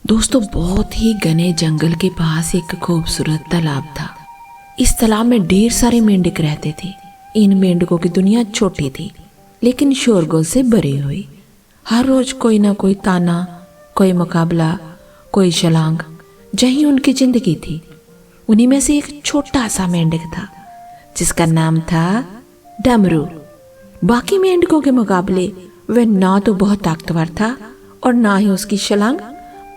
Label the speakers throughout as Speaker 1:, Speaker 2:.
Speaker 1: दोस्तों, बहुत ही घने जंगल के पास एक खूबसूरत तालाब था। इस तालाब में ढेर सारे मेंढक रहते थे। इन मेंढकों की दुनिया छोटी थी लेकिन शोरगुल से भरी हुई। हर रोज कोई ना कोई ताना, कोई मुकाबला, कोई छलांग, यही उनकी जिंदगी थी। उन्हीं में से एक छोटा सा मेंढक था जिसका नाम था डमरू। बाकी मेंढकों के मुकाबले वह ना तो बहुत ताकतवर था और ना ही उसकी छलांग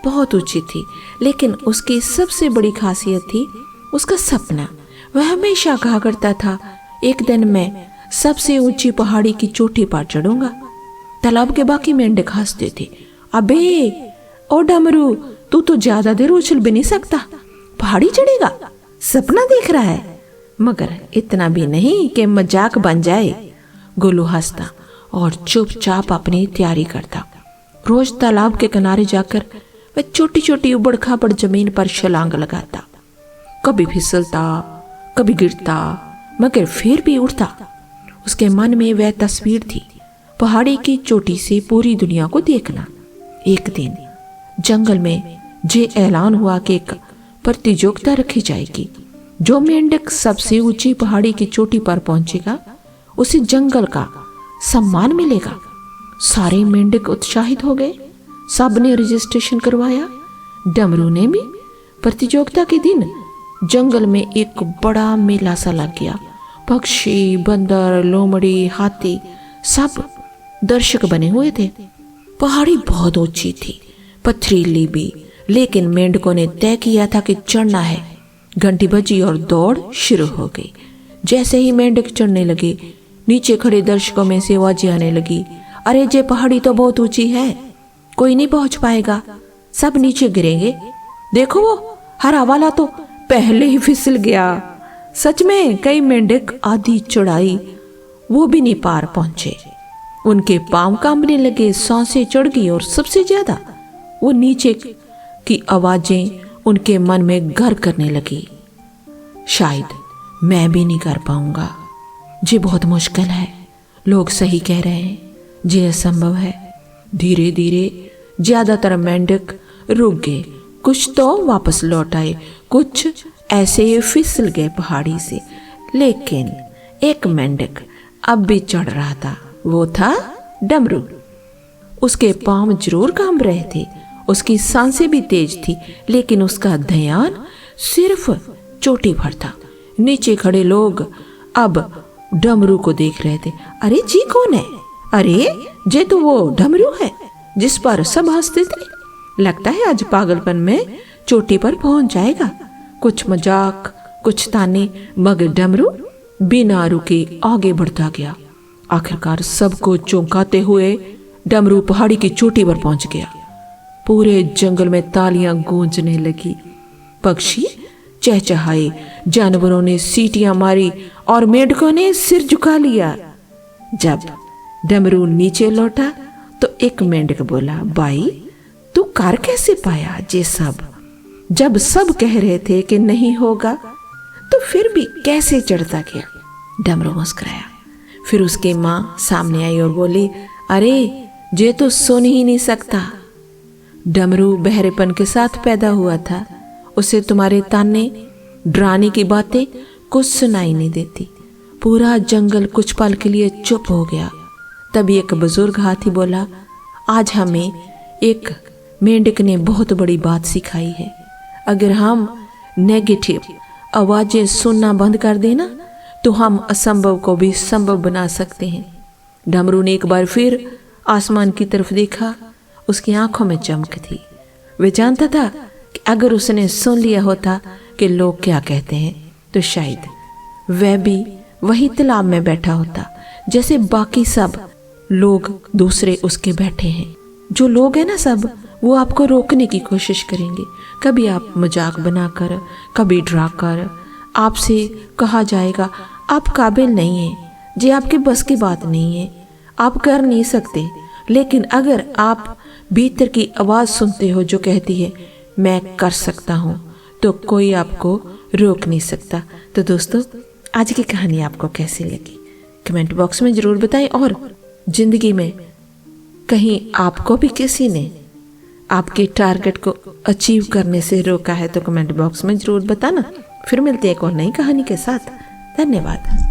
Speaker 1: बहुत ऊंची थी, लेकिन उसकी सबसे बड़ी खासियत थी उसका सपना। वह हमेशा कहा करता था, एक दिन मैं सबसे ऊंची पहाड़ी की चोटी पर चढ़ूंगा। तालाब के बाकी मेंढक हंसते थे। अबे ओ डमरू, तू तो ज्यादा देर उछल भी नहीं सकता, पहाड़ी चढ़ेगा, सपना देख रहा है। मगर इतना भी नहीं कि मजाक बन जाए। गोलू हंसता और चुपचाप अपनी तैयारी करता। रोज तालाब के किनारे जाकर वह छोटी छोटी उबड़ खाबड़ जमीन पर छलांग लगाता। कभी फिसलता, कभी गिरता, मगर फिर भी उठता। उसके मन में वह तस्वीर थी, पहाड़ी की चोटी से पूरी दुनिया को देखना। एक दिन जंगल में ये ऐलान हुआ कि एक प्रतियोगिता रखी जाएगी। जो मेंढक सबसे ऊंची पहाड़ी की चोटी पर पहुंचेगा उसे जंगल का सम्मान मिलेगा। सारे मेंढक उत्साहित हो गए। सब ने रजिस्ट्रेशन करवाया। डमरू ने भी। प्रतियोगिता के दिन जंगल में एक बड़ा मेला सा लग गया। पक्षी, बंदर, लोमड़ी, हाथी सब दर्शक बने हुए थे। पहाड़ी बहुत ऊंची थी, पथरीली भी, लेकिन मेंढकों ने तय किया था कि चढ़ना है। घंटी बजी और दौड़ शुरू हो गई। जैसे ही मेंढक चढ़ने लगे, नीचे खड़े दर्शकों में से आवाजें आने लगी, अरे ये पहाड़ी तो बहुत ऊंची है, कोई नहीं पहुंच पाएगा, सब नीचे गिरेंगे। देखो वो हरा वाला तो पहले ही फिसल गया। सच में कई मेंढक आधी चढ़ाई वो भी नहीं पार पहुंचे। उनके पांव कांपने लगे, सांसें चढ़ गई और सबसे ज्यादा वो नीचे की आवाजें उनके मन में घर करने लगी। शायद मैं भी नहीं कर पाऊंगा, ये बहुत मुश्किल है, लोग सही कह रहे हैं, ये असंभव है। धीरे धीरे ज्यादातर मेंढक रुक गए। कुछ तो वापस लौट आए, कुछ ऐसे ही फिसल गए पहाड़ी से। लेकिन एक मेंढक अब भी चढ़ रहा था, वो था डमरू। उसके पांव जरूर कांप रहे थे, उसकी सांसें भी तेज थी, लेकिन उसका ध्यान सिर्फ चोटी पर था। नीचे खड़े लोग अब डमरू को देख रहे थे। अरे जी कौन है? अरे ये तो वो डमरू है जिस पर सब हंसते थे। लगता है आज पागलपन में चोटी पर पहुंच जाएगा। कुछ मजाक, कुछ ताने, मगर डमरू बिना रुके आगे बढ़ता गया। आखिरकार सबको चौंकाते हुए डमरू पहाड़ी की चोटी पर पहुंच गया। पूरे जंगल में तालियां गूंजने लगी, पक्षी चहचहाए, जानवरों ने सीटियां मारी और मेंढकों ने सिर झुका लिया। जब डमरू नीचे लौटा तो एक मेंढक बोला, भाई तू कर कैसे पाया ये सब? जब सब कह रहे थे कि नहीं होगा तो फिर भी कैसे चढ़ता गया? डमरू मुस्कुराया। फिर उसकी माँ सामने आई और बोली, अरे ये तो सुन ही नहीं सकता। डमरू बहरेपन के साथ पैदा हुआ था, उसे तुम्हारे ताने, डराने की बातें कुछ सुनाई नहीं देती। पूरा जंगल कुछ पल के लिए चुप हो गया। तभी एक बुजुर्ग हाथी बोला, आज हमें एक मेंढक ने बहुत बड़ी बात सिखाई है। अगर हम नेगेटिव आवाजें सुनना बंद कर देना तो हम असंभव को भी संभव बना सकते हैं। डमरू ने एक बार फिर आसमान की तरफ देखा। उसकी आंखों में चमक थी। वह जानता था कि अगर उसने सुन लिया होता कि लोग क्या कहते हैं तो शायद वह भी वही तालाब में बैठा होता जैसे बाकी सब लोग दूसरे उसके बैठे हैं। जो लोग हैं ना सब, वो आपको रोकने की कोशिश करेंगे। कभी आप मजाक बनाकर, कभी डराकर। आपसे कहा जाएगा आप काबिल नहीं हैं, ये आपके बस की बात नहीं है, आप कर नहीं सकते। लेकिन अगर आप भीतर की आवाज सुनते हो जो कहती है मैं कर सकता हूँ, तो कोई आपको रोक नहीं सकता। तो दोस्तों, आज की कहानी आपको कैसी लगी कमेंट बॉक्स में जरूर बताएं। और जिंदगी में कहीं आपको भी किसी ने आपके टारगेट को अचीव करने से रोका है तो कमेंट बॉक्स में जरूर बताना। फिर मिलते हैं एक और नई कहानी के साथ। धन्यवाद।